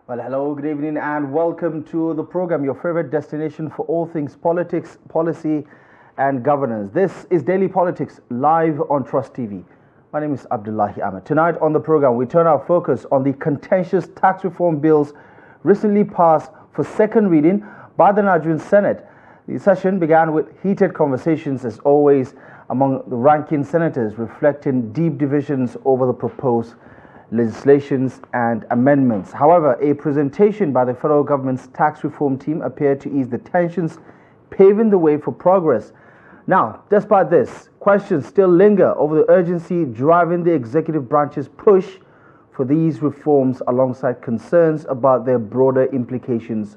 Well, hello, good evening, and welcome to the program, your favorite destination for all things politics, policy, and governance. This is Daily Politics live on Trust TV. My name is Abdullahi Ahmed. Tonight on the program, we turn our focus on the contentious tax reform bills recently passed for second reading by the Nigerian Senate. The session began with heated conversations, as always, among the ranking senators, reflecting deep divisions over the proposed legislations and amendments. However, a presentation by the federal government's tax reform team appeared to ease the tensions, paving the way for progress. Now, despite this, questions still linger over the urgency driving the executive branch's push for these reforms, alongside concerns about their broader implications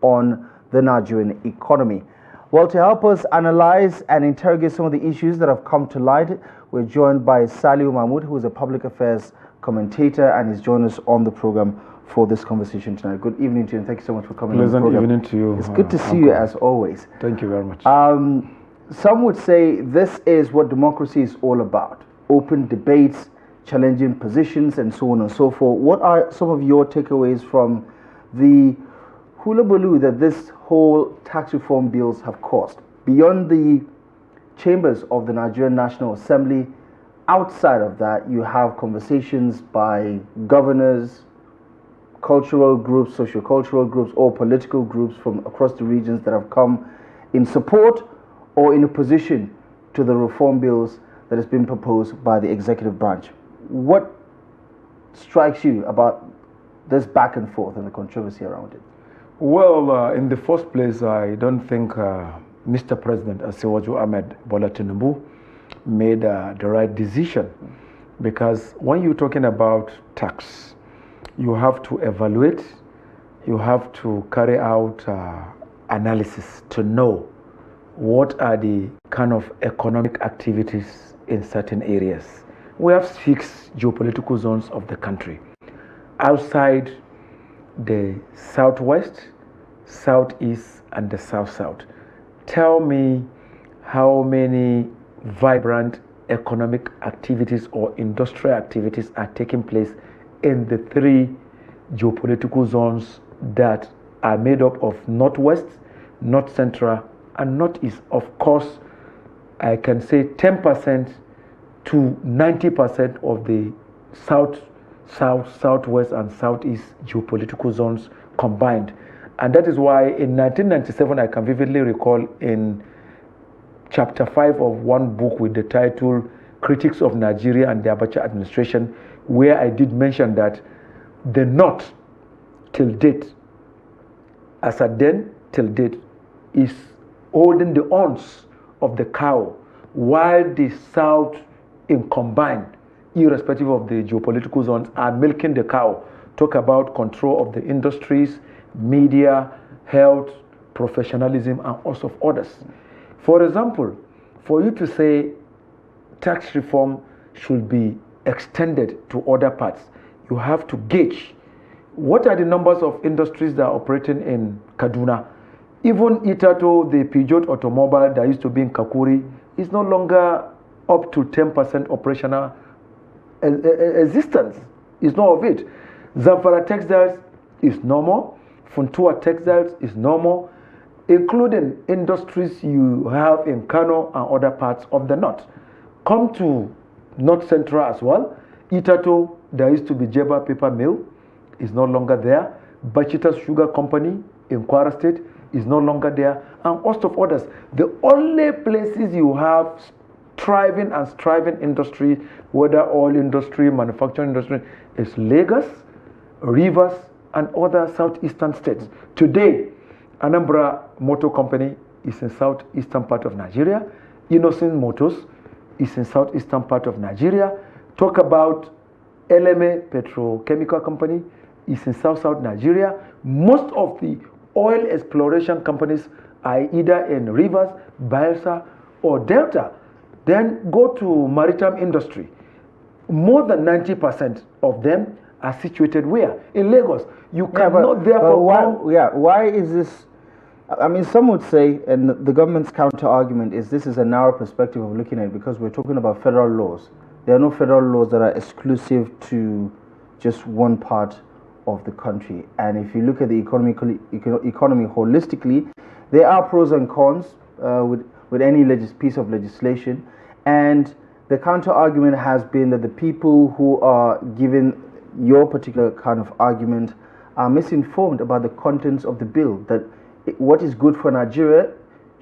on the Nigerian economy. Well, to help us analyze and interrogate some of the issues that have come to light, we're joined by Salihu MahMud, who is a public affairs commentator and is joining us on the program for this conversation tonight. Good evening to you, and thank you so much for coming on the program. Pleasant evening to you. It's good to see you as always. Thank you very much. Some would say this is what democracy is all about: open debates, challenging positions, and so on and so forth. What are some of your takeaways from the hullabaloo that this whole tax reform bills have caused beyond the chambers of the Nigerian National Assembly? Outside of that, you have conversations by governors, cultural groups, socio-cultural groups, or political groups from across the regions that have come in support or in opposition to the reform bills that has been proposed by the executive branch. What strikes you about this back and forth and the controversy around it? Well, in the first place, I don't think Mr. President Ahmed Bola Tinubu made the right decision, because when you're talking about tax, you have to evaluate, you have to carry out analysis to know what are the kind of economic activities in certain areas. We have 6 geopolitical zones of the country. Outside the southwest, southeast, and the south-south. Tell me how many vibrant economic activities or industrial activities are taking place in the 3 geopolitical zones that are made up of northwest, north central, and northeast. Of course, I can say 10% to 90% of the south, southwest, and southeast geopolitical zones combined. And that is why in 1997, I can vividly recall in Chapter 5 of one book with the title Critics of Nigeria and the Abacha Administration, where I did mention that the North till date, as at then till date, is holding the horns of the cow, while the South in combined, irrespective of the geopolitical zones, are milking the cow. Talk about control of the industries, media, health, professionalism, and also of others. For example, for you to say tax reform should be extended to other parts, you have to gauge what are the numbers of industries that are operating in Kaduna. Even Itato, the Peugeot automobile that used to be in Kakuri, is no longer up to 10% operational existence. It's not of it. Zamfara Textiles is normal. Funtua Textiles is normal, including industries you have in Kano and other parts of the north. Come to North Central as well. Itato, there used to be Jeba Paper Mill, is no longer there. Bachita Sugar Company in Kwara State is no longer there, and host of others. The only places you have thriving and striving industry, whether oil industry, manufacturing industry, is Lagos, Rivers, and other southeastern states. Today, Anambra Motor Company is in southeastern part of Nigeria. Innocent Motors is in southeastern part of Nigeria. Talk about LMA Petrochemical Company is in south Nigeria. Most of the oil exploration companies are either in Rivers, Bayelsa, or Delta. Then go to maritime industry. More than 90% of them are situated where? In Lagos. You cannot therefore... Why is this... I mean, some would say, and the government's counter argument is this is a narrow perspective of looking at it, because we're talking about federal laws. There are no federal laws that are exclusive to just one part of the country. And if you look at the economy holistically, there are pros and cons with any piece of legislation. And the counter argument has been that the people who are given your particular kind of argument are misinformed about the contents of the bill, that what is good for Nigeria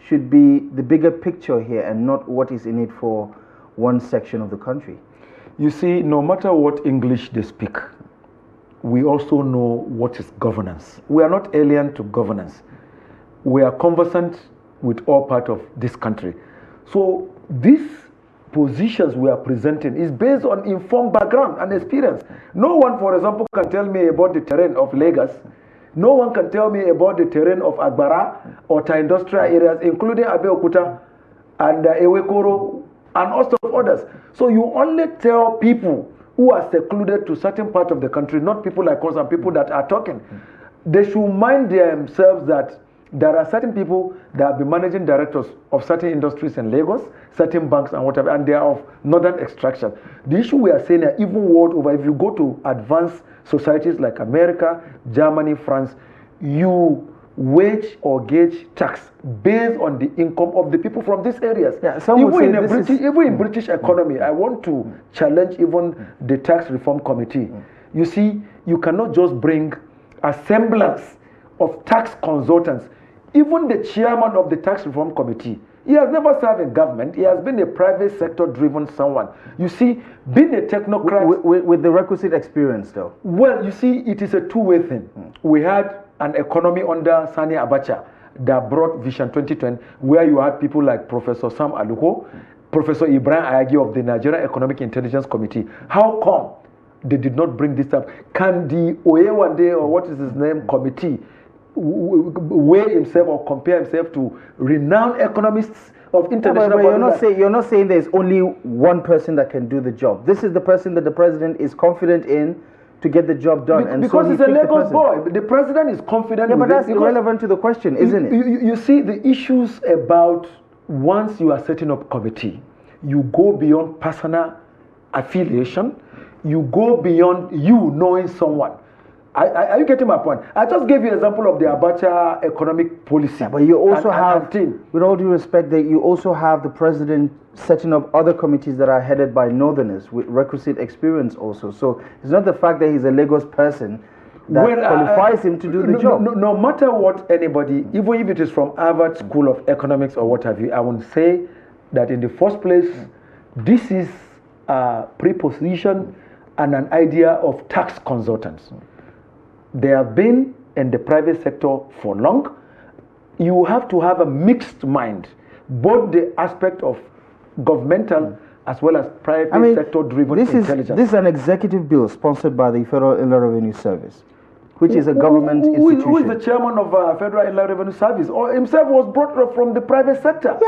should be the bigger picture here and not what is in it for one section of the country. You see, no matter what English they speak, we also know what is governance. We are not alien to governance. We are conversant with all parts of this country. So these positions we are presenting is based on informed background and experience. No one, for example, can tell me about the terrain of Lagos. No one can tell me about the terrain of Agbara or industrial areas, including Abeokuta and Ewekoro and also others. So you only tell people who are secluded to certain part of the country, not people like us and people that are talking. They should mind themselves that there are certain people that have been managing directors of certain industries in Lagos, certain banks and whatever, and they are of northern extraction. The issue we are saying, even world over, if you go to advanced societies like America, Germany, France, you wage or gauge tax based on the income of the people from these areas. Yeah, even in British economy, I want to challenge even the tax reform committee. You see, you cannot just bring a semblance of tax consultants. Even the chairman of the tax reform committee, he has never served in government. He has been a private sector driven someone. You see, being a technocrat with the requisite experience, though. Well, you see, it is a two-way thing. We had an economy under Sani Abacha that brought Vision 2020, where you had people like Professor Sam Aluko, Professor Ibrahim Ayagi of the Nigerian Economic Intelligence Committee. How come they did not bring this up? Can the Oyewande, or what is his name, committee weigh himself or compare himself to renowned economists of international? But you're not saying there's only one person that can do the job. This is the person that the president is confident in to get the job done. Because he's a Lagos boy. The president is confident. Yeah, but that's irrelevant to the question, isn't it? You see, the issues about once you are setting up committee, you go beyond personal affiliation, you go beyond you knowing someone. Are you getting my point? I just gave you an example of the Abacha economic policy. Yeah, but you also have, with all due respect, that you also have the president setting up other committees that are headed by northerners with requisite experience also. So it's not the fact that he's a Lagos person that qualifies him to do the job. No matter what anybody, even if it is from Harvard School of Economics or what have you, I would say that in the first place, this is a preposition and an idea of tax consultants. They have been in the private sector for long. You have to have a mixed mind, both the aspect of governmental as well as private sector driven intelligence. This is an executive bill sponsored by the Federal Inland Revenue Service, which is a government institution. Who is the chairman of Federal Inland Revenue Service? Or himself was brought up from the private sector.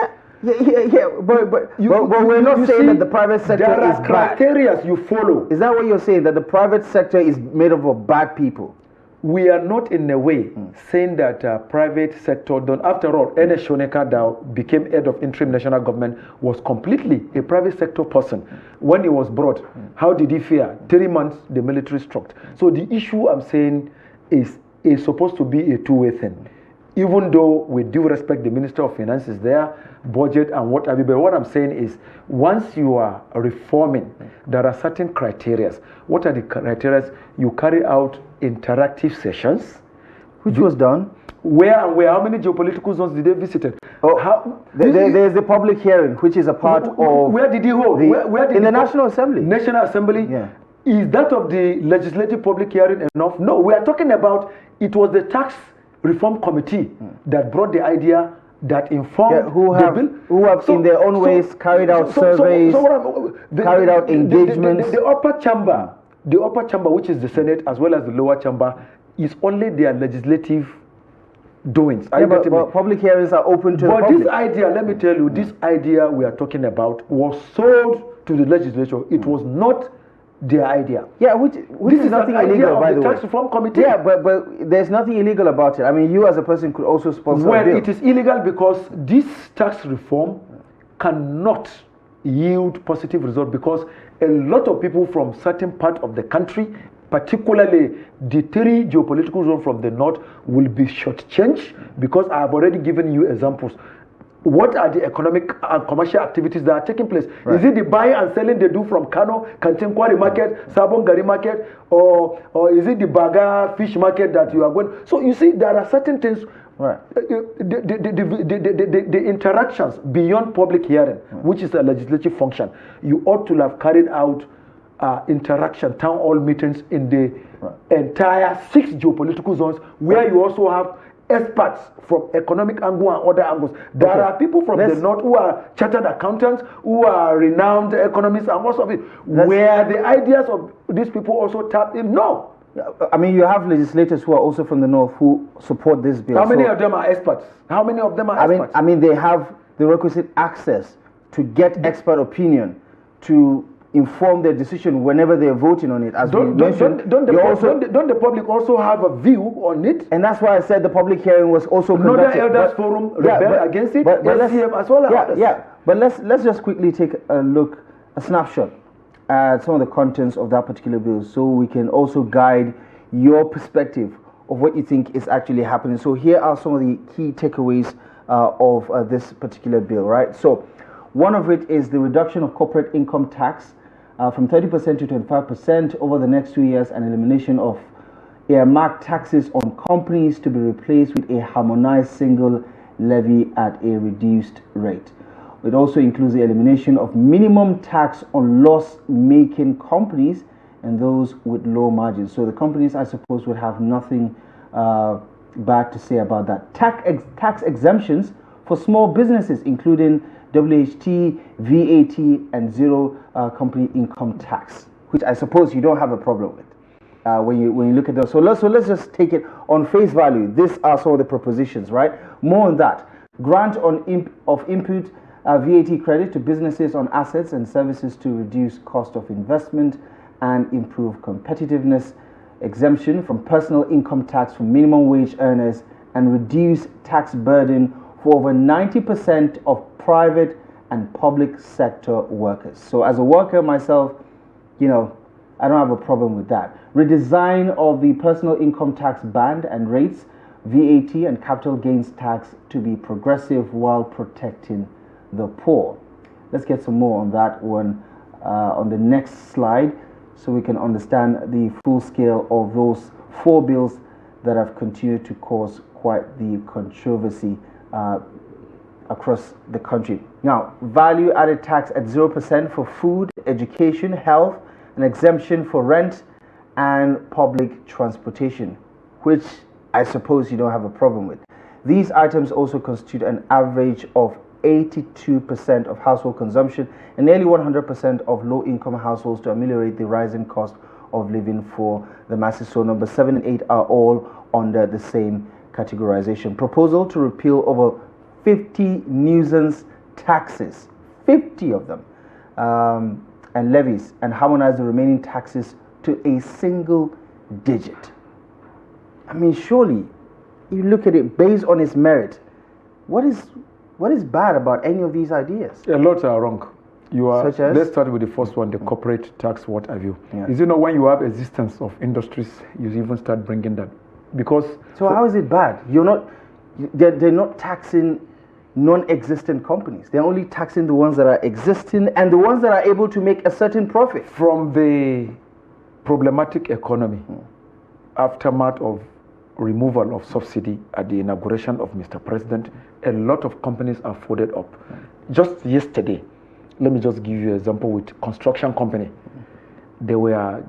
Yeah. But we're not saying that the private sector is bad. There are criteria you follow. Is that what you're saying? That the private sector is made up of bad people? We are not in a way saying that private sector don't. After all, Ernest Shoneka that became head of interim national government was completely a private sector person. When he was brought, how did he fare? 3 months, the military struck. So the issue I'm saying is supposed to be a two-way thing. Even though, with due respect, the Minister of Finance is there, budget and what have you. But what I'm saying is, once you are reforming, there are certain criteria. What are the criteria? You carry out interactive sessions. Which was done? Where? How many geopolitical zones did they visit? There's the public hearing, which is a part of... Where did he hold? In the National Assembly. National Assembly? Yeah. Is that of the legislative public hearing enough? No, we are talking about, it was the tax reform committee that brought the idea that informed who have in their own ways carried out surveys, carried out engagements. The upper chamber, which is the Senate as well as the lower chamber, is only their legislative doings. But public hearings are open to the public. But this idea, let me tell you, this idea we are talking about was sold to the legislature. It was not their idea. Yeah, which is nothing illegal, by the way. Tax reform committee. Yeah, but there's nothing illegal about it. I mean, you as a person could also sponsor a bill. It is illegal because this tax reform cannot yield positive result, because a lot of people from certain part of the country particularly the 3 geopolitical zones from the north, will be shortchanged because I have already given you examples. What are the economic and commercial activities that are taking place? Right. Is it the buying and selling they do from Kano, Kantenkwari market, Sabon Gari market, or is it the Baga fish market that you are going? So you see, there are certain things. Right. The interactions beyond public hearing, which is a legislative function, you ought to have carried out interaction, town hall meetings in the entire 6 geopolitical zones, where you also have experts from economic angle and other angles. There are people from the north who are chartered accountants, who are renowned economists, and most of it. Where the ideas of these people also tap in? No. I mean, you have legislators who are also from the north who support this bill. How many of them are experts? How many of them are experts? I mean, they have the requisite access to get expert opinion to inform their decision whenever they're voting on it. As don't the public also have a view on it? And that's why I said the public hearing was also conducted. Another elders forum rebel against it. But as well. But let's just quickly take a snapshot at some of the contents of that particular bill, so we can also guide your perspective of what you think is actually happening. So here are some of the key takeaways of this particular bill, right? So one of it is the reduction of corporate income tax from 30% to 25% over the next 2 years, and elimination of earmarked taxes on companies to be replaced with a harmonized single levy at a reduced rate. It also includes the elimination of minimum tax on loss-making companies and those with low margins. So the companies, I suppose, would have nothing bad to say about that. Tax exemptions for small businesses, including WHT, VAT, and zero company income tax, which I suppose you don't have a problem with when you look at those. So let's just take it on face value. These are some of the propositions, right? More on that. Grant of input VAT credit to businesses on assets and services to reduce cost of investment and improve competitiveness. Exemption from personal income tax for minimum wage earners, and reduce tax burden for over 90% of private and public sector workers. So as a worker myself, I don't have a problem with that. Redesign of the personal income tax band and rates, VAT and capital gains tax to be progressive while protecting the poor. Let's get some more on that one on the next slide, so we can understand the full scale of those 4 bills that have continued to cause quite the controversy across the country. Now, value added tax at 0% for food, education, health, an exemption for rent and public transportation, which I suppose you don't have a problem with. These items also constitute an average of 82% of household consumption and nearly 100% of low-income households to ameliorate the rising cost of living for the masses. So number 7 and 8 are all under the same categorization. Proposal to repeal over 50 nuisance taxes, 50 of them, and levies, and harmonize the remaining taxes to a single digit. I mean, surely, you look at it based on its merit, what is bad about any of these ideas? A lot are wrong. Such as? Let's start with the first one, the corporate tax, what have you. Yeah. Is when you have existence of industries, you even start bringing that. Because... So how is it bad? They're not taxing non-existent companies. They're only taxing the ones that are existing and the ones that are able to make a certain profit. From the problematic economy, aftermath of removal of subsidy at the inauguration of Mr. President, a lot of companies are folded up. Just yesterday, let me just give you an example with construction company. They were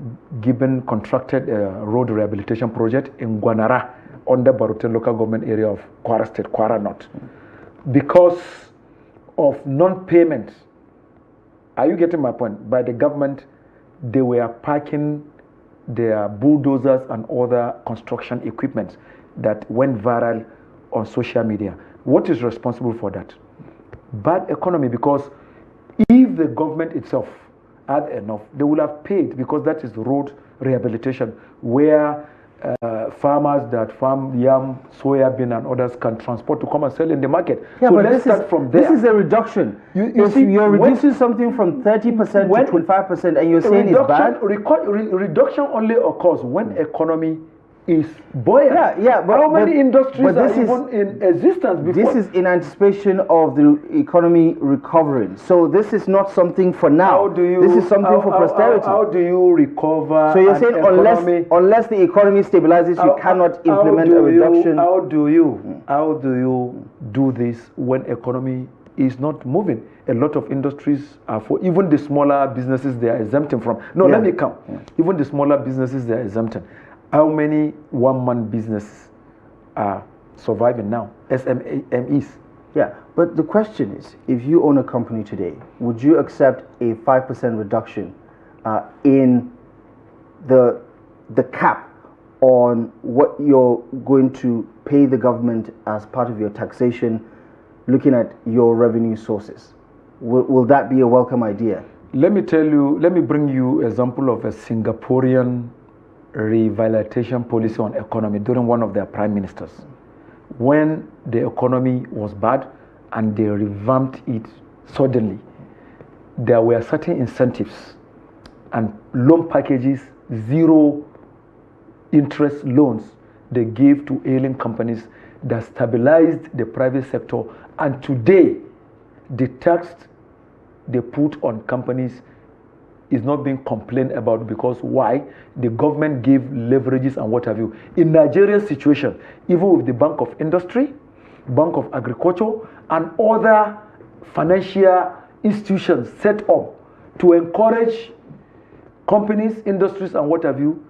contracted a road rehabilitation project in Guanara under Baruten local government area of Kwara State, Kwara North. Because of non-payment, are you getting my point? By the government, they were parking their bulldozers and other construction equipment that went viral on social media. What is responsible for that? Bad economy, because if the government itself had enough, they would have paid, because that is road rehabilitation, where farmers that farm yam, soya bean, and others can transport to come and sell in the market. Yeah, so but let's start from there. This is a reduction. You see, you're reducing something from 30% to 25%, and you're saying it's bad? Reduction only occurs when economy is buoyant. Yeah, but how many industries are even in existence before? This is in anticipation of the economy recovering. So this is not something for now. This is something for posterity. How do you recover? So you're saying unless the economy stabilizes, you cannot implement a reduction. How do you do this when economy is not moving? A lot of industries are for even the smaller businesses they are exempting from. No, let me count. Even the smaller businesses they are exempting. How many one-man businesses are surviving now? SMEs. Yeah, but the question is, if you own a company today, would you accept a 5% reduction in the cap on what you're going to pay the government as part of your taxation, looking at your revenue sources? Will that be a welcome idea? Let me bring you an example of a Singaporean revitalization policy on economy during one of their prime ministers. When the economy was bad and they revamped it suddenly, there were certain incentives and loan packages, zero interest loans they gave to ailing companies that stabilized the private sector. And today, the tax they put on companies is not being complained about, because why? The government gave leverages and what have you. In Nigeria's situation, even with the Bank of Industry, Bank of Agriculture, and other financial institutions set up to encourage companies, industries, and what have you,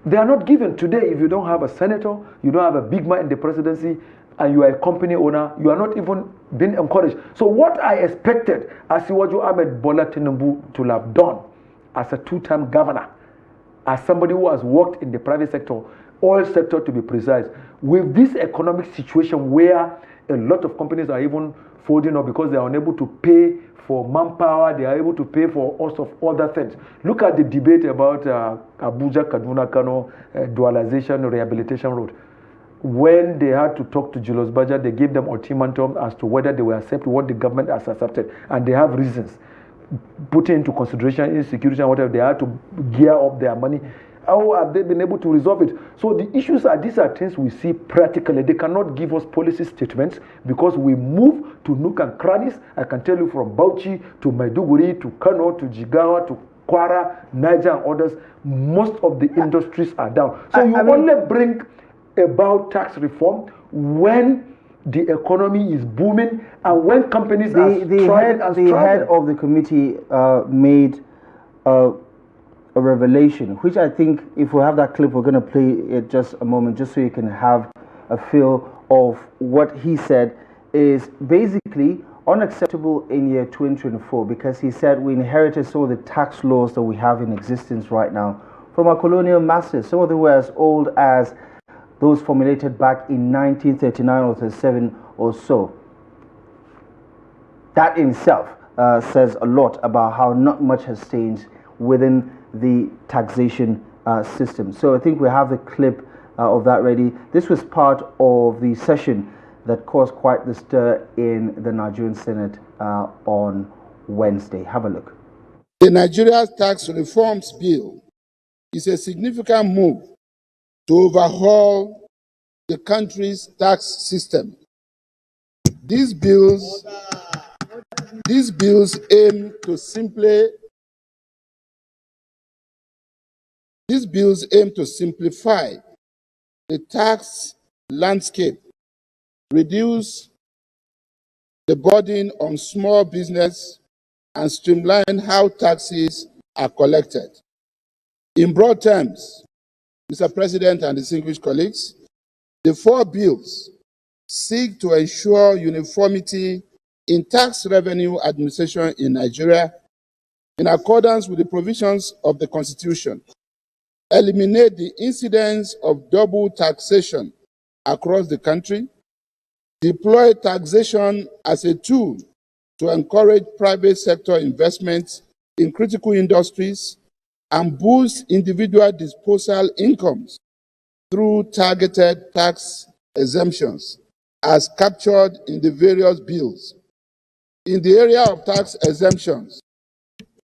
they are not given. Today, if you don't have a senator, you don't have a big man in the presidency, and you are a company owner, you are not even being encouraged. So what I expected Asiwaju Ahmed Bola Tinubu to have done as a two-term governor, as somebody who has worked in the private sector, oil sector to be precise, with this economic situation where a lot of companies are even folding up because they are unable to pay for manpower, they are able to pay for all sorts of other things. Look at the debate about Abuja, Kaduna, Kano, dualization, rehabilitation road. When they had to talk to Julius Baja, they gave them ultimatum as to whether they will accept what the government has accepted, and they have reasons. Putting into consideration insecurity and whatever, they had to gear up their money. How have they been able to resolve it? So the issues are, these are things we see practically. They cannot give us policy statements because we move to nook and crannies. I can tell you from Bauchi to Maiduguri to Kano to Jigawa to Kwara, Niger and others, most of the industries are down. So you only bring about tax reform when the economy is booming and when companies are thriving and the head of the committee made a revelation, which I think if we have that clip, we're going to play it just a moment, just so you can have a feel of what he said is basically unacceptable in year 2024, because he said we inherited some of the tax laws that we have in existence right now from our colonial masters. Some of them were as old as those formulated back in 1939 or 37 or so. That in itself says a lot about how not much has changed within the taxation system. So I think we have the clip of that ready. This was part of the session that caused quite the stir in the Nigerian Senate on Wednesday. Have a look. The Nigeria Tax Reforms Bill is a significant move to overhaul the country's tax system. These bills aim to simplify the tax landscape, reduce the burden on small business, and streamline how taxes are collected. In broad terms, Mr. President and distinguished colleagues, the four bills seek to ensure uniformity in tax revenue administration in Nigeria in accordance with the provisions of the Constitution, eliminate the incidence of double taxation across the country, deploy taxation as a tool to encourage private sector investments in critical industries, and boost individual disposal incomes through targeted tax exemptions as captured in the various bills. In the area of tax exemptions,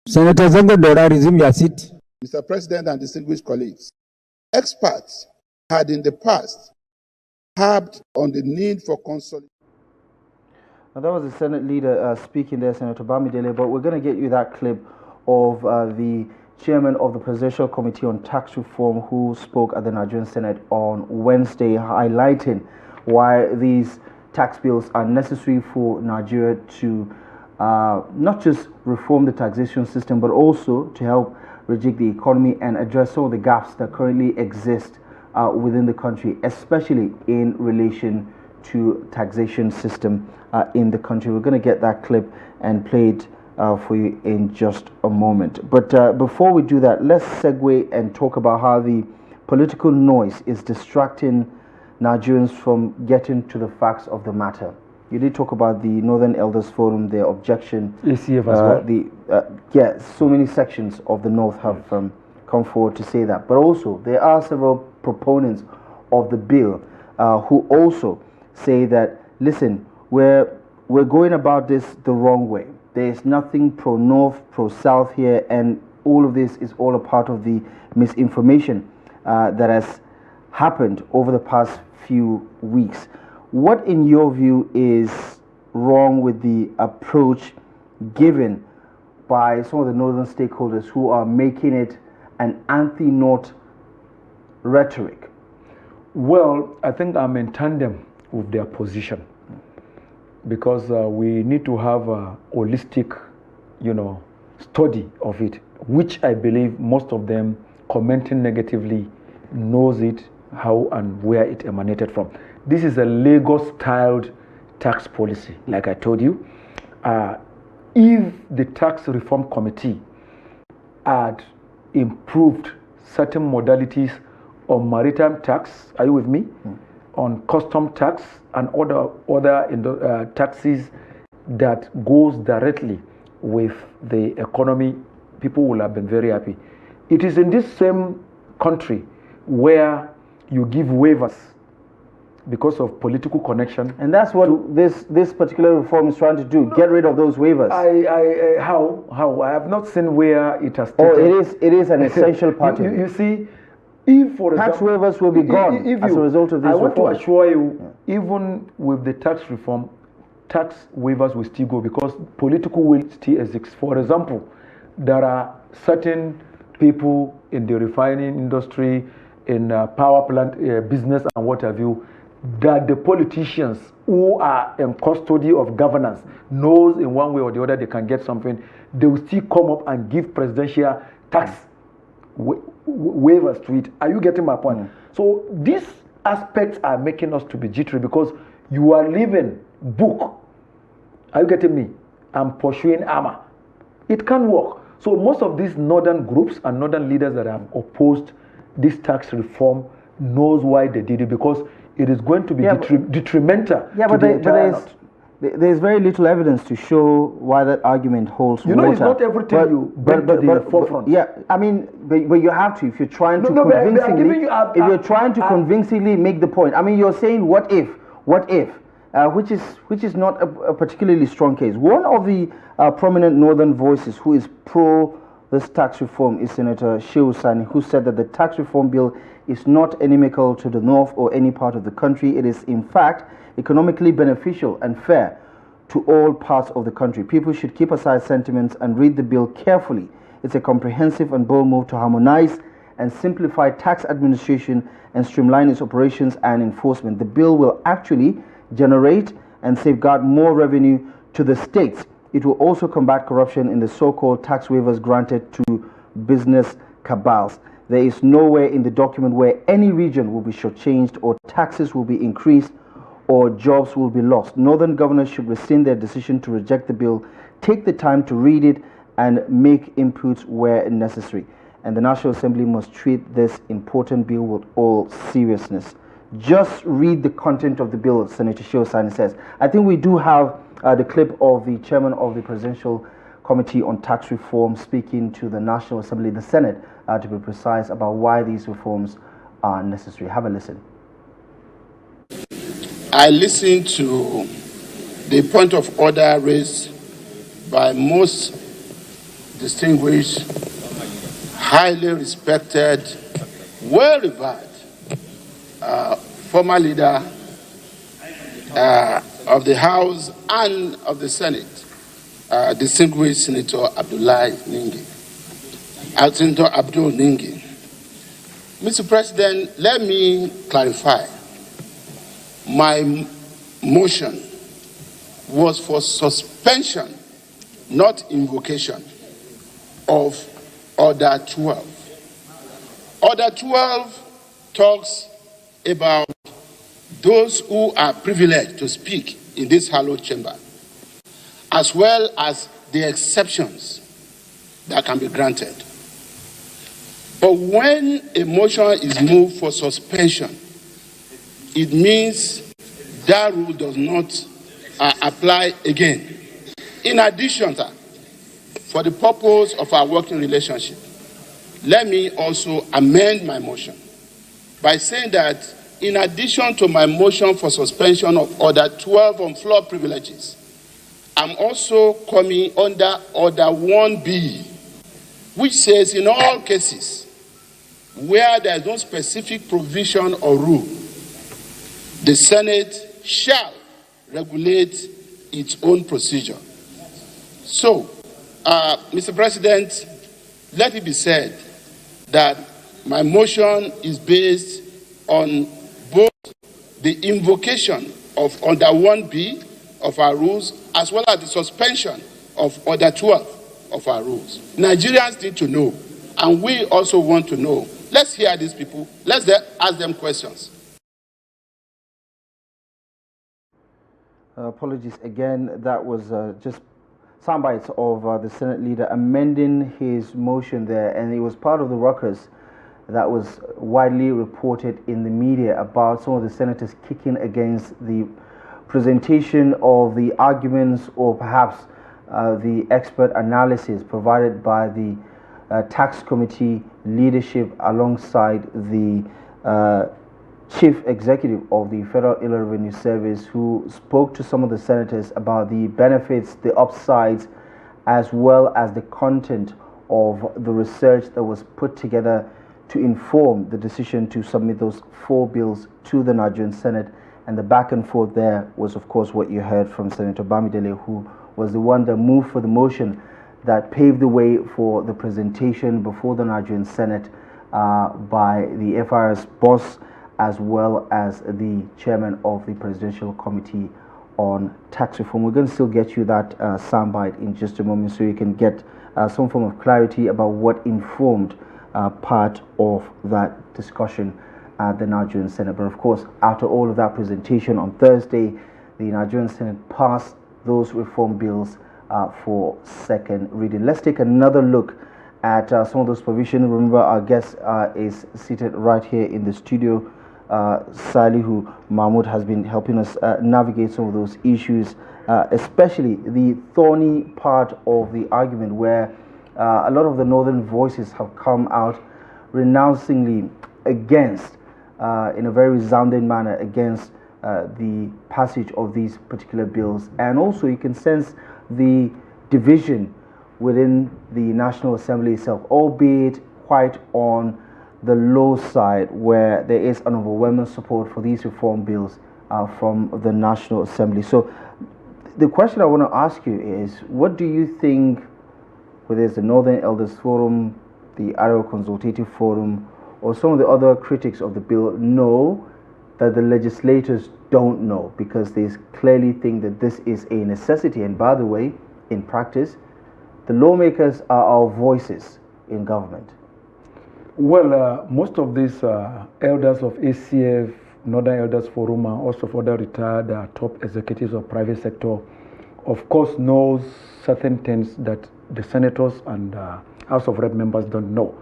Senator Zangodora, resume your seat. Mr. President and distinguished colleagues, experts had in the past harped on the need for consolidation. Now, that was the Senate leader speaking there, Senator Bamidele, but we're going to get you that clip of the chairman of the Presidential Committee on Tax Reform who spoke at the Nigerian Senate on Wednesday, highlighting why these tax bills are necessary for Nigeria to not just reform the taxation system, but also to help rejig the economy and address all the gaps that currently exist within the country, especially in relation to taxation system in the country. We're going to get that clip and play it for you in just a moment. But before we do that, let's segue and talk about how the political noise is distracting Nigerians from getting to the facts of the matter. You did talk about the Northern Elders Forum, their objection. ACF as well? Yeah, so many sections of the North have come forward to say that. But also, there are several proponents of the bill who also say that, listen, we're going about this the wrong way. There is nothing pro-North, pro-South here, and all of this is all a part of the misinformation that has happened over the past few weeks. What, in your view, is wrong with the approach given by some of the northern stakeholders who are making it an anti-North rhetoric? Well, I think I'm in tandem with their position, because we need to have a holistic, study of it, which I believe most of them commenting negatively knows it, how and where it emanated from. This is a Lagos-styled tax policy, like I told you. If the Tax Reform Committee had improved certain modalities on maritime tax, are you with me? On custom tax and other taxes that goes directly with the economy, people will have been very happy. It is in this same country where you give waivers because of political connection. And that's what this particular reform is trying to do, get rid of those waivers. How? I have not seen where it has taken. Oh, it is an essential part of it. You see, if for tax example, waivers will be gone as a result of this reform. I want to assure you, even with the tax reform, tax waivers will still go because political will still exists. For example, there are certain people in the refining industry, in power plant business and what have you, that the politicians who are in custody of governance knows in one way or the other they can get something, they will still come up and give presidential tax waivers to it. Are you getting my point? So these aspects are making us to be jittery because you are living book. Are you getting me? I'm pursuing armor. It can't work. So most of these northern groups and northern leaders that have opposed this tax reform knows why they did it, because it is going to be detrimental. Yeah, but there's very little evidence to show why that argument holds water. It's not everything you bring to the forefront. Yeah, I mean, but you have to if you're trying to convincingly make the point. I mean, you're saying what if, which is not a particularly strong case. One of the prominent northern voices who is pro this tax reform is Senator Salihu, who said that the tax reform bill is not inimical to the North or any part of the country. It is, in fact, economically beneficial and fair to all parts of the country. People should keep aside sentiments and read the bill carefully. It's a comprehensive and bold move to harmonize and simplify tax administration and streamline its operations and enforcement. The bill will actually generate and safeguard more revenue to the states. It will also combat corruption in the so-called tax waivers granted to business cabals. There is nowhere in the document where any region will be shortchanged or taxes will be increased or jobs will be lost. Northern governors should rescind their decision to reject the bill, take the time to read it and make inputs where necessary. And the National Assembly must treat this important bill with all seriousness. Just read the content of the bill, Senator Salihu says. I think we do have the clip of the chairman of the Presidential Committee on Tax Reform speaking to the National Assembly, the Senate, to be precise, about why these reforms are necessary. Have a listen. I listened to the point of order raised by most distinguished, highly respected, well-revered former leader of the House and of the Senate, distinguished Senator Abdullahi Ningi, Senator Abdul Ningi. Mr. President, let me clarify. My motion was for suspension, not invocation, of Order 12. Order 12 talks about those who are privileged to speak in this hallowed chamber, as well as the exceptions that can be granted. But when a motion is moved for suspension, it means that rule does not apply again. In addition, for the purpose of our working relationship, let me also amend my motion by saying that in addition to my motion for suspension of Order 12 on floor privileges, I'm also coming under Order 1B, which says in all cases where there is no specific provision or rule, the Senate shall regulate its own procedure. So, Mr. President, let it be said that my motion is based on both the invocation of Order 1B of our rules as well as the suspension of Order 12 of our rules. Nigerians need to know, and we also want to know. Let's hear these people. Let's ask them questions. Apologies again. That was just sound bites of the Senate leader amending his motion there, and it was part of the ruckus that was widely reported in the media about some of the senators kicking against the presentation of the arguments or perhaps the expert analysis provided by the tax committee leadership alongside the chief executive of the Federal Inland Revenue Service, who spoke to some of the senators about the benefits, the upsides, as well as the content of the research that was put together to inform the decision to submit those 4 bills to the Nigerian Senate. And the back and forth there was, of course, what you heard from Senator Bamidele, who was the one that moved for the motion that paved the way for the presentation before the Nigerian Senate by the FIR's boss, as well as the chairman of the Presidential Committee on Tax Reform. We're going to still get you that soundbite in just a moment so you can get some form of clarity about what informed part of that discussion at the Nigerian Senate. But of course, after all of that presentation on Thursday, the Nigerian Senate passed those reform bills for second reading. Let's take another look at some of those provisions. Remember, our guest is seated right here in the studio. Salihu MahMud has been helping us navigate some of those issues, especially the thorny part of the argument where a lot of the northern voices have come out renouncingly against, in a very resounding manner, against the passage of these particular bills. And also you can sense the division within the National Assembly itself, albeit quite on the low side, where there is an overwhelming support for these reform bills from the National Assembly. So the question I want to ask you is, what do you think, whether it's the Northern Elders Forum, the Arewa Consultative Forum, or some of the other critics of the bill know that the legislators don't know, because they clearly think that this is a necessity? And by the way, in practice, the lawmakers are our voices in government. Well, most of these elders of ACF, Northern Elders Forum, and also for the retired top executives of private sector, of course, knows certain things that the senators and House of Rep members don't know,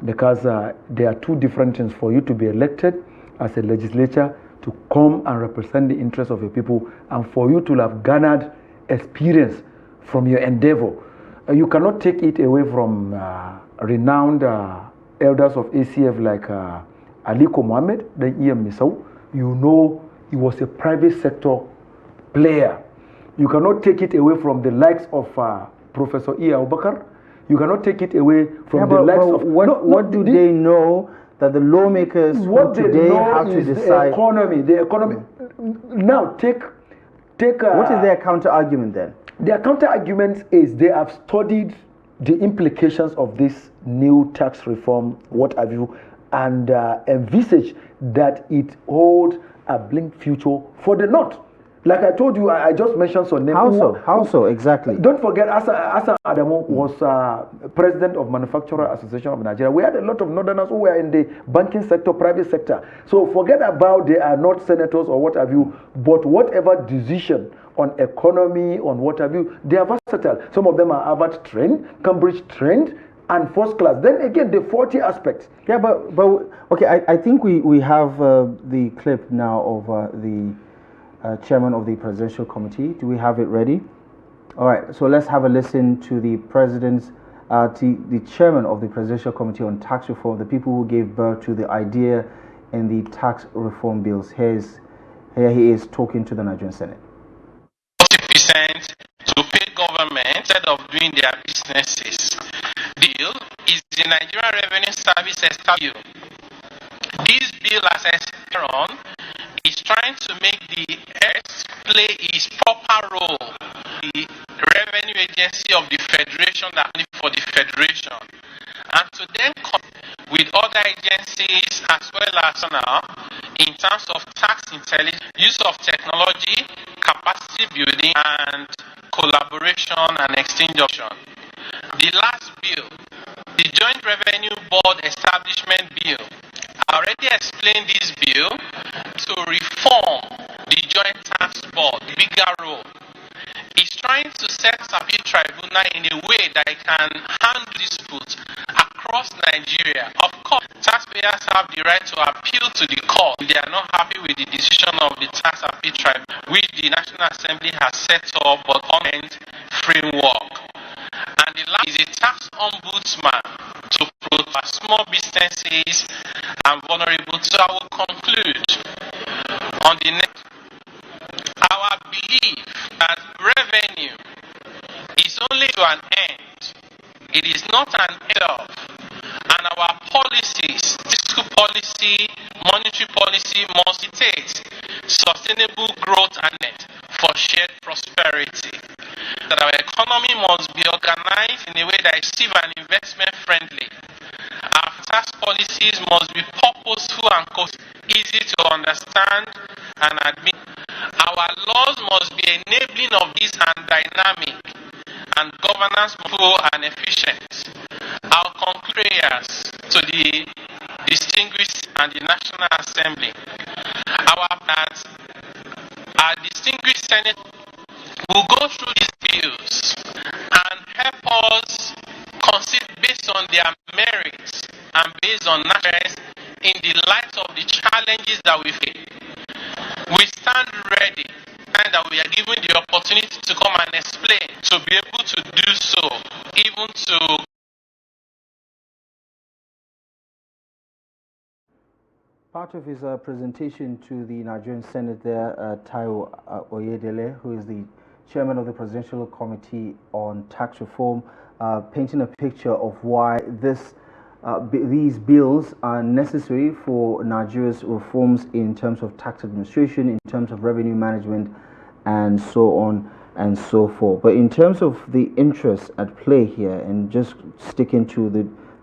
because there are two different things: for you to be elected as a legislature to come and represent the interests of your people, and for you to have garnered experience from your endeavor. You cannot take it away from renowned elders of ACF like Aliko Mohammed, then Ian Misau, you know he was a private sector player. You cannot take it away from the likes of Professor Iya Abubakar. You cannot take it away from the likes of... What do they know that the lawmakers today have to decide? The economy. Now, take what is their counter-argument then? Their counter-argument is they have studied the implications of this new tax reform, what have you, and envisage that it holds a blink future for the North. Like I told you, I just mentioned some names. How so exactly? Don't forget, Asa Adamu was president of Manufacturer Association of Nigeria. We had a lot of Northerners who were in the banking sector, private sector. So forget about they are not senators or what have you, but whatever decision on economy, on what have you, they are versatile. Some of them are Harvard trained, Cambridge trained, and first class. Then again, the 40 aspects. Yeah, but okay, I think we have the clip now of the chairman of the Presidential Committee. Do we have it ready? All right, so let's have a listen to the the chairman of the Presidential Committee on Tax Reform, the people who gave birth to the idea in the tax reform bills. Here he is talking to the Nigerian Senate. 40% to pay government instead of doing their businesses. The bill is the Nigerian Revenue Service Establishment. This bill, as I said on, is trying to make the S play its proper role. The revenue agency of the Federation that only for the Federation. And to then with other agencies as well as now in terms of tax intelligence, use of technology, capacity building, and collaboration and exchange option. The last bill, the Joint Revenue Board Establishment Bill, I already explained this bill to reform the Joint Tax Board, the bigger role. It's trying to set up a tribunal in a way that it can handle disputes across Nigeria. Of course, taxpayers have the right to appeal to the court if they are not happy with the decision of the tax appeal tribunal, which the National Assembly has set up but on framework. And the last is a tax ombudsman to protect small businesses and vulnerable. So I will conclude on the next. Our belief that revenue is only to an end. It is not an end of. And our policies, fiscal policy, monetary policy must dictate sustainable growth and net for shared prosperity. That our economy must be organized in a way that is safe and investment friendly. Our tax policies must be purposeful and easy to understand and admit. Our laws must be enabling of this and dynamic, and governance full and efficient. Our prayers to the distinguished and the National Assembly. Our distinguished Senate will go through these bills and help us consider based on their merits and based on nationals in the light of the challenges that we face. We stand ready and that we are given the opportunity to come and explain, to be able to do so, even to. Part of his presentation to the Nigerian Senate there, Taiwo Oyedele, who is the chairman of the Presidential Committee on Tax Reform, painting a picture of why these bills are necessary for Nigeria's reforms in terms of tax administration, in terms of revenue management, and so on and so forth. But in terms of the interests at play here, and just sticking to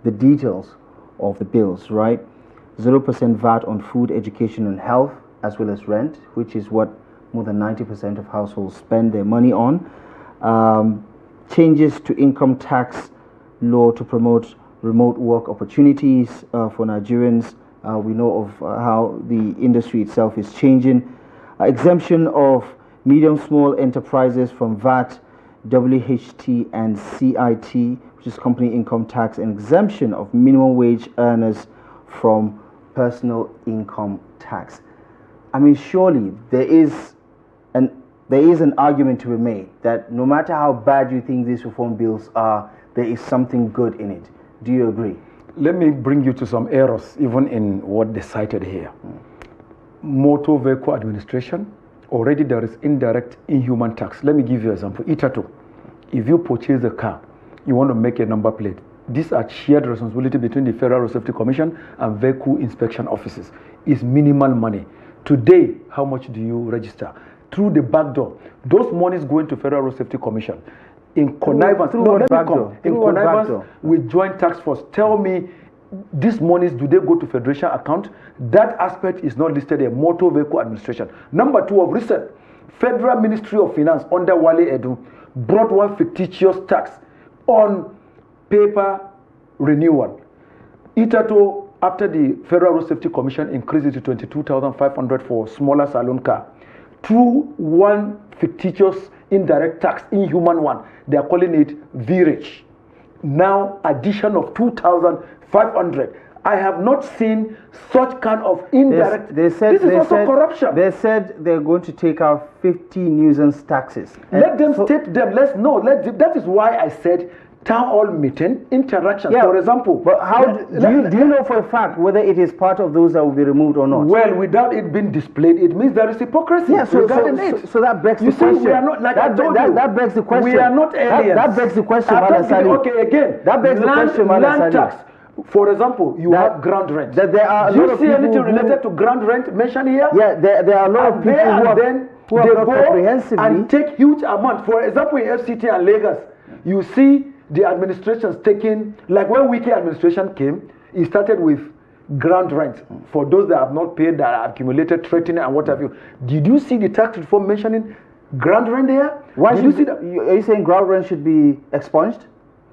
the details of the bills, right? 0% VAT on food, education, and health, as well as rent, which is what more than 90% of households spend their money on. Changes to income tax law to promote remote work opportunities for Nigerians. We know of how the industry itself is changing. Exemption of medium small enterprises from VAT, WHT, and CIT, which is company income tax, and exemption of minimum wage earners from personal income tax. I mean, surely there is an argument to be made that no matter how bad you think these reform bills are, there is something good in it. Do you agree? let me bring you to some errors, even in what they cited here. Motor Vehicle Administration, already there is indirect inhuman tax. Let me give you an example. Itato, if you purchase a car, you want to make a number plate. These are shared responsibility between the Federal Road Safety Commission and vehicle inspection offices. It's minimal money. Today, how much do you register? Through the back door. Those monies going to Federal Road Safety Commission. In connivance, with joint tax force. Tell me, these monies, do they go to Federation account? That aspect is not listed in Motor Vehicle Administration. Number 2 of recent, Federal Ministry of Finance under Wale Edu brought one fictitious tax on paper renewal. Itato, after the Federal Road Safety Commission increased it to 22,500 for smaller saloon car, through one fictitious indirect tax, inhuman one, they are calling it VRH. Now addition of 2,500. I have not seen such kind of indirect. This is also corruption. They said they're going to take out 50 nuisance taxes. Let them state them. Let's know. That is why I said town hall meeting interaction. Yeah, for example. But how do you know for a fact whether it is part of those that will be removed or not? Well, without it being displayed, it means there is hypocrisy. Yeah, so that begs the question. We are not, like I told you, that begs the question. We are not aliens. That begs the question, Salihu. Okay, again. That begs the question, land tax. For example, you have ground rent. That there are do you see anything related to ground rent mentioned here? Yeah, there are a lot of people who have not comprehensively and take huge amounts. For example, in FCT and Lagos, you see the administrations taking, like when Wiki administration came, it started with ground rent for those that have not paid, that are accumulated, threatening and what have you. Did you see the tax reform mentioning ground rent there? Why did you see that? Are you saying ground rent should be expunged?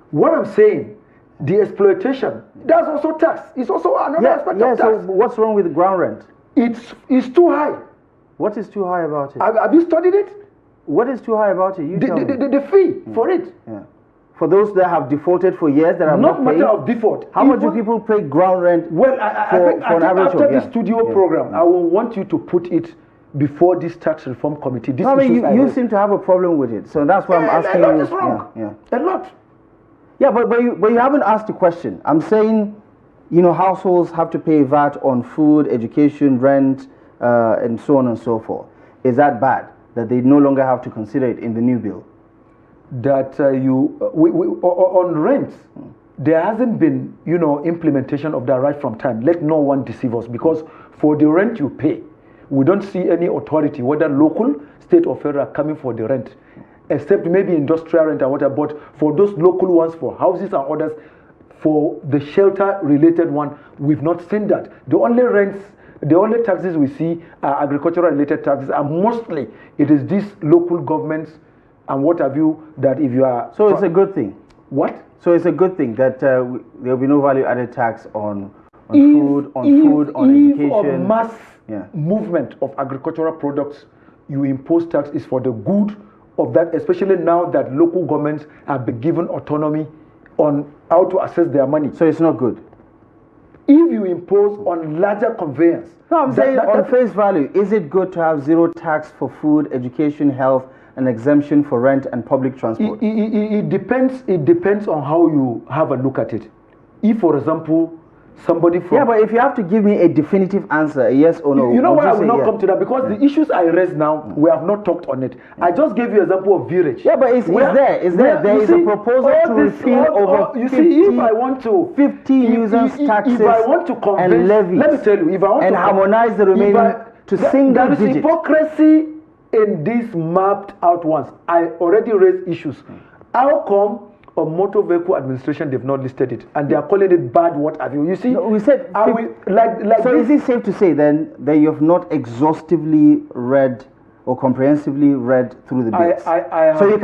What I'm saying, the exploitation, that's also tax. It's also another aspect of tax. So what's wrong with ground rent? It's too high. What is too high about it? Have you studied it? What is too high about it? The fee for it. Yeah. For those that have defaulted for years that have not paid. Not matter of default. How much do people pay ground rent? Well, I think after this studio program, I will want you to put it before this tax reform committee. You seem to have a problem with it, so that's why I'm asking you. A lot is wrong. A lot. Yeah, but you haven't asked the question. I'm saying, households have to pay VAT on food, education, rent, and so on and so forth. Is that bad that they no longer have to consider it in the new bill? That on rent, there hasn't been implementation of that right from time. Let no one deceive us, because for the rent you pay, we don't see any authority, whether local, state or federal, coming for the rent, except maybe industrial rent and whatever. But for those local ones, for houses and others, for the shelter related one, we've not seen that. The only taxes we see are agricultural related taxes, and mostly it is these local governments and what have you, that if you are... So it's a good thing. What? So it's a good thing that there will be no value added tax on food, on education. If mass movement of agricultural products, you impose tax, is for the good of that, especially now that local governments have been given autonomy on how to access their money. So it's not good. If you impose on larger conveyance... No, I'm saying on face value, is it good to have zero tax for food, education, health, an exemption for rent and public transport? It depends on how you have a look at it. If, for example, somebody from... Yeah, but if you have to give me a definitive answer, a yes or no... You know why I will not come to that? Because the issues I raised now, we have not talked on it. I just gave you an example of VRH. Yeah, but it's there. There is a proposal to repeal over 50, if I want to... 50 nuisance taxes if I want to convince, and levies. Let me tell you, if I want to... harmonize the remaining to single digit. There is hypocrisy in these mapped out ones. I already raised issues. How come on motor vehicle administration they've not listed it and they are calling it bad? What have you? You see, we said so. Is it safe to say then that you have not exhaustively read or comprehensively read through the bills? So you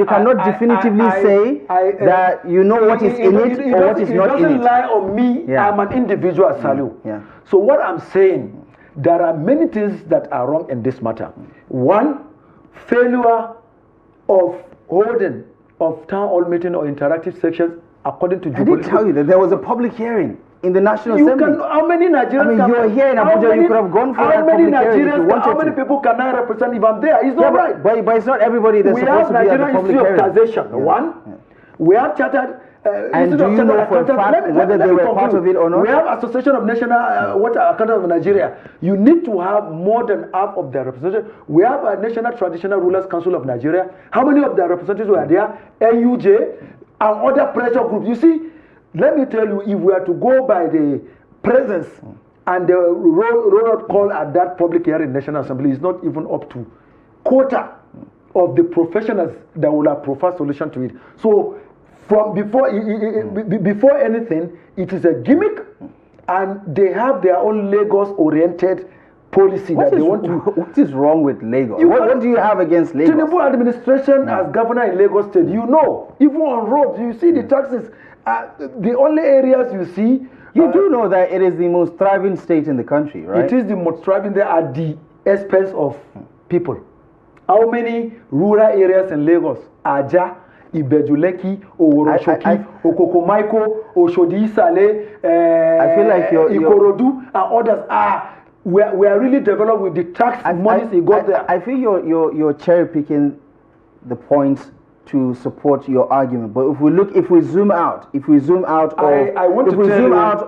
cannot definitively say that you know what is in it or what is not in it. It doesn't lie on me. Yeah. I'm an individual, Salihu. Yeah. So what I'm saying, there are many things that are wrong in this matter. One, failure of holding of town hall meeting or interactive sections according to... I did tell you that there was a public hearing in the National Assembly. How many Nigerians... you are here in Abuja, you could have gone for that public hearing if you wanted How many people can I represent if I'm there? It's not right. But it's not everybody that's supposed to be at the public hearing. We have Nigerian Institute of Taxation. One. We have chartered And do you know for a fact whether they were part of it or not? We have Association of National Water Accountants of Nigeria. You need to have more than half of their representation. We have a National Traditional Rulers Council of Nigeria. How many of their representatives were there? NUJ and other pressure groups. You see, let me tell you, if we are to go by the presence and the roll call at that public hearing in National Assembly is not even up to quota of the professionals that will have preferred solution to it. So from before anything, it is a gimmick, and they have their own Lagos-oriented policy that they want to. What is wrong with Lagos? What do you have against Lagos? Tinubu administration as governor in Lagos State, you know, even on roads, you see the taxes. The only areas you see. You do know that it is the most thriving state in the country, right? It is the most thriving there at the expense of people. How many rural areas in Lagos? Aja, Ibejuleki, Oworoshoki, Okokomaiko, Oshodi Isale, I feel like Ikorodu, and others are. We are really developed with the tax monies it got there. I feel you're cherry picking the points to support your argument. But if we zoom out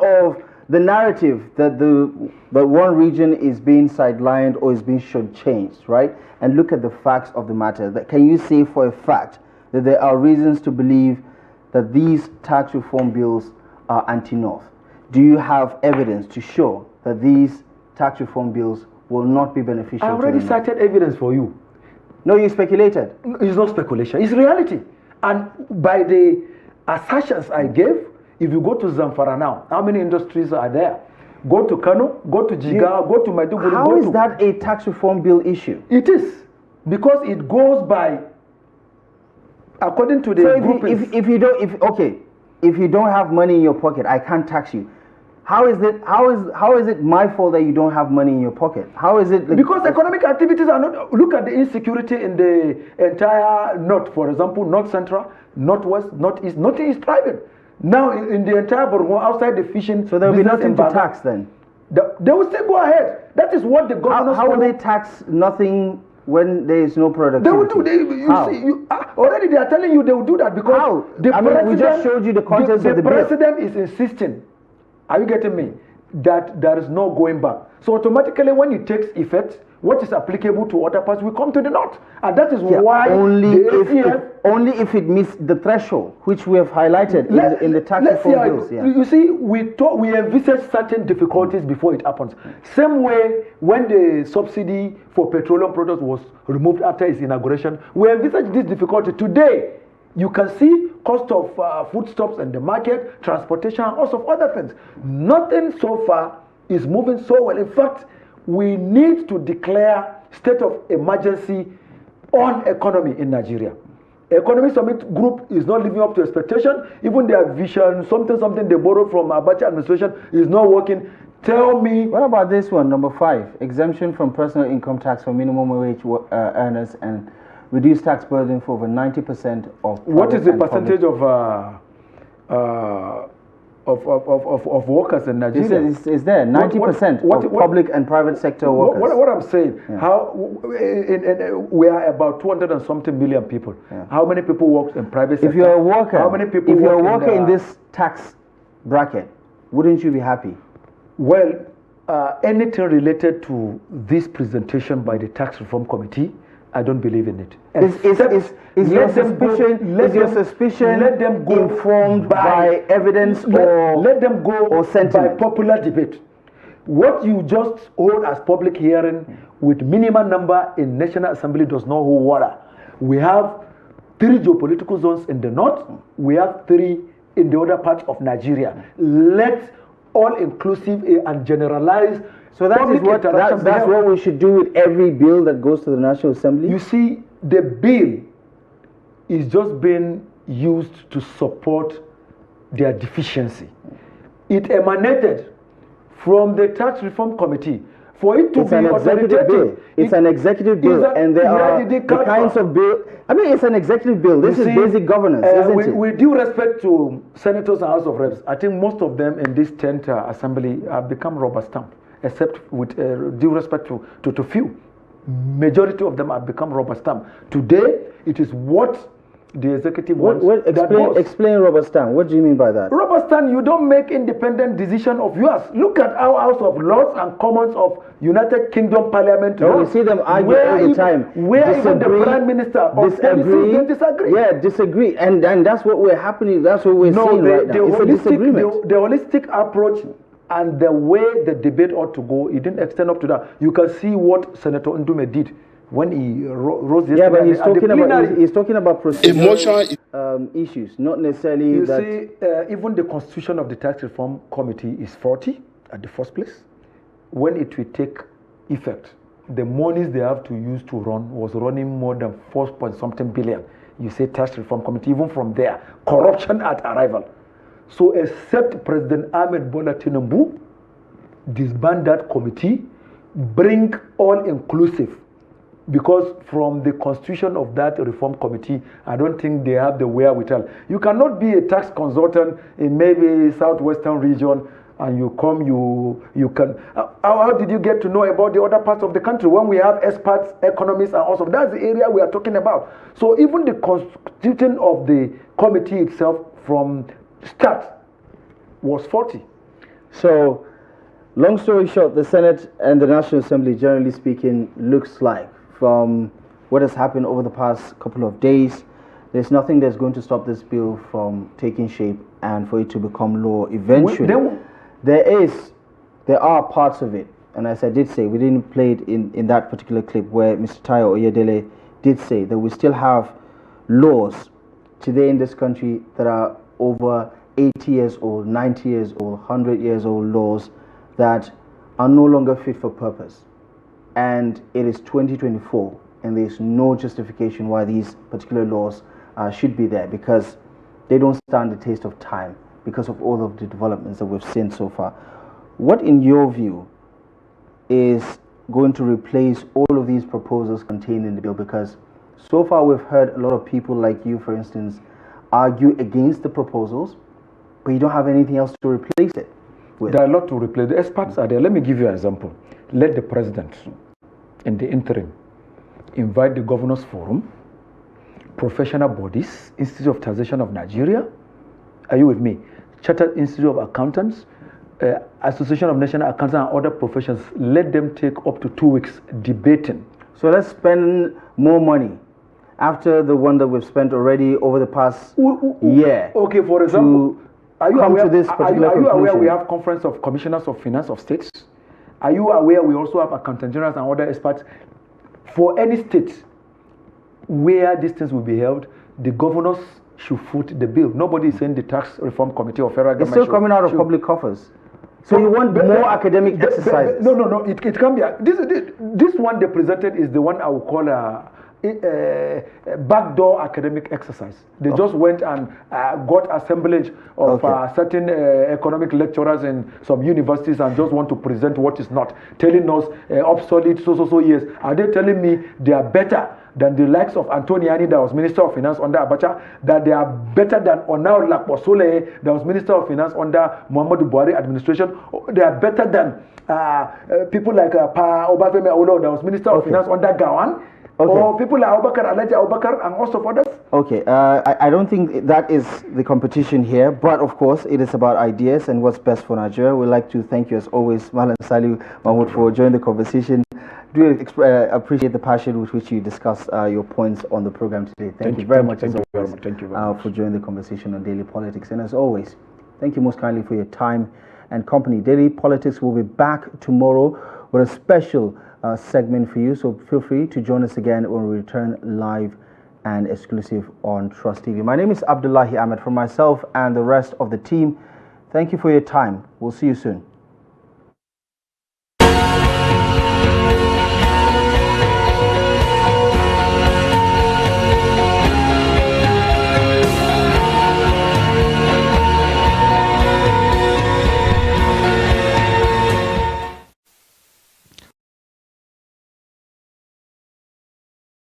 of the narrative that that one region is being sidelined or is being shortchanged, right? And look at the facts of the matter. Can you say for a fact that there are reasons to believe that these tax reform bills are anti-North? Do you have evidence to show that these tax reform bills will not be beneficial? I already cited evidence for you. No, you speculated. It's not speculation, it's reality. And by the assertions I gave, if you go to Zamfara now, how many industries are there? Go to Kano, go to Jigawa, go to Maiduguri. How is that a tax reform bill issue? It is, because it goes by, according to the groupings. If you don't have money in your pocket, I can't tax you. How is it my fault that you don't have money in your pocket? How is it? Because economic activities are not. Look at the insecurity in the entire north, for example, north central, northwest, northeast. Nothing is private. Now in the entire Borno, outside the fishing, so there will be nothing to tax then. They will still go ahead. That is what the governors. How will they tax nothing when there is no productivity? They will do. Already they are telling you they will do that because we just showed you the contents of the bill. The president is insisting. Are you getting me? That there is no going back. So automatically when it takes effect, what is applicable to other parts will come to the north. And that is why only if it meets the threshold, which we have highlighted in the tax reform bills. You see, we envisage certain difficulties before it happens. Same way when the subsidy for petroleum products was removed after its inauguration, we envisage this difficulty. Today, you can see cost of foodstuffs in the market, transportation, and also other things. Nothing so far is moving so well. In fact, we need to declare state of emergency on economy in Nigeria. Economic Summit Group is not living up to expectation. Even their vision, something they borrowed from Abacha administration is not working. Tell me. What about this one, number 5? Exemption from personal income tax for minimum wage earners and reduce tax burden for over 90% of. What is the percentage of workers in Nigeria? Is there 90% of public and private sector workers? What I'm saying, we are about 200 and something million people. Yeah. How many people work in private sector? If you're a worker, how many people in this tax bracket, wouldn't you be happy? Well, anything related to this presentation by the Tax Reform Committee, I don't believe in it. Is your suspicion informed by evidence or sentiment? By popular debate? What you just hold as public hearing with minimum number in National Assembly does not hold water. We have 3 geopolitical zones in the north. We have 3 in the other parts of Nigeria. Let's all inclusive and generalize. So that's what we should do with every bill that goes to the National Assembly? You see, the bill is just being used to support their deficiency. It emanated from the Tax Reform Committee. For it to be authoritative. It's an executive bill, and there are the kinds of bill. I mean, it's an executive bill. This is basic governance, isn't it? With due respect to senators and House of Reps, I think most of them in this 10th assembly have become rubber stamp, except with due respect to few. Majority of them have become rubber stamp. Today, it is what the executive What, wants that goes. explain Robert Stan. What do you mean by that? Robert Stan, you don't make independent decision of yours. Look at our House of Lords and Commons of United Kingdom Parliament. No, we see them argue all the time. Where even the Prime Minister of disagree. They disagree. Yeah, disagree. And that's what we're happening. That's what we're seeing right now. It's a disagreement. The holistic approach and the way the debate ought to go, it didn't extend up to that. You can see what Senator Ndume did when he rose yesterday. Yeah, but he's talking about procedural issues, not necessarily you see, even the constitution of the tax reform committee is 40 at the first place. When it will take effect, the monies they have to use to run was running more than 4-point-something billion. You say tax reform committee, even from there, corruption at arrival. So except President Ahmed Bola Tinubu disband that committee, bring all inclusive, because from the constitution of that reform committee, I don't think they have the wherewithal. You cannot be a tax consultant in maybe southwestern region and you come, you can. How did you get to know about the other parts of the country when we have experts, economists, and also that's the area we are talking about. So even the constitution of the committee itself from start was 40. So, long story short, the Senate and the National Assembly, generally speaking, looks like, from what has happened over the past couple of days, there's nothing that's going to stop this bill from taking shape and for it to become law eventually. There are parts of it, and as I did say, we didn't play it in that particular clip where Mr. Tayo Oyedele did say that we still have laws today in this country that are over 80 years old, 90 years old, 100 years old laws that are no longer fit for purpose. And it is 2024, and there's no justification why these particular laws should be there, because they don't stand the taste of time because of all of the developments that we've seen so far. What, in your view, is going to replace all of these proposals contained in the bill? Because so far we've heard a lot of people like you, for instance, argue against the proposals, but you don't have anything else to replace it with. There are a lot to replace. The experts are there. Let me give you an example. Let the president, in the interim, invite the Governors Forum, professional bodies, Institute of Taxation of Nigeria, are you with me? Chartered Institute of Accountants, Association of National Accountants, and other professions. Let them take up to 2 weeks debating. So let's spend more money after the one that we've spent already over the past year. Okay, for example, are you aware we have Conference of Commissioners of Finance of States? Are you aware we also have accountant generals and other experts? For any state where these things will be held, the governors should foot the bill. Nobody is saying the tax reform committee or federal government. It's still coming out of public coffers. So you want more academic exercises? No. It can be. This one they presented is the one I would call a backdoor academic exercise. They just went and got assemblage of certain economic lecturers in some universities and just want to present what is not, telling us obsolete so years. Are they telling me they are better than the likes of Antoniani, that was Minister of Finance under Abacha, that they are better than Onao Lakposole, that was Minister of Finance under Muhammadu Buhari administration? They are better than people like Pa Obafemi Awolowo, that was Minister of Finance under Gawan? Or people like Alaji Abubakar and most of others? Okay, I don't think that is the competition here, but of course it is about ideas and what's best for Nigeria. We'd like to thank you as always, Malam Salihu Mahmud, for joining the conversation. Do appreciate the passion with which you discussed your points on the program today. Thank you very much for joining the conversation on Daily Politics. And as always, thank you most kindly for your time and company. Daily Politics will be back tomorrow with a special segment for you, so feel free to join us again when we return live and exclusive on Trust TV. My name is Abdullahi Ahmed. From myself and the rest of the team, thank you for your time. We'll see you soon.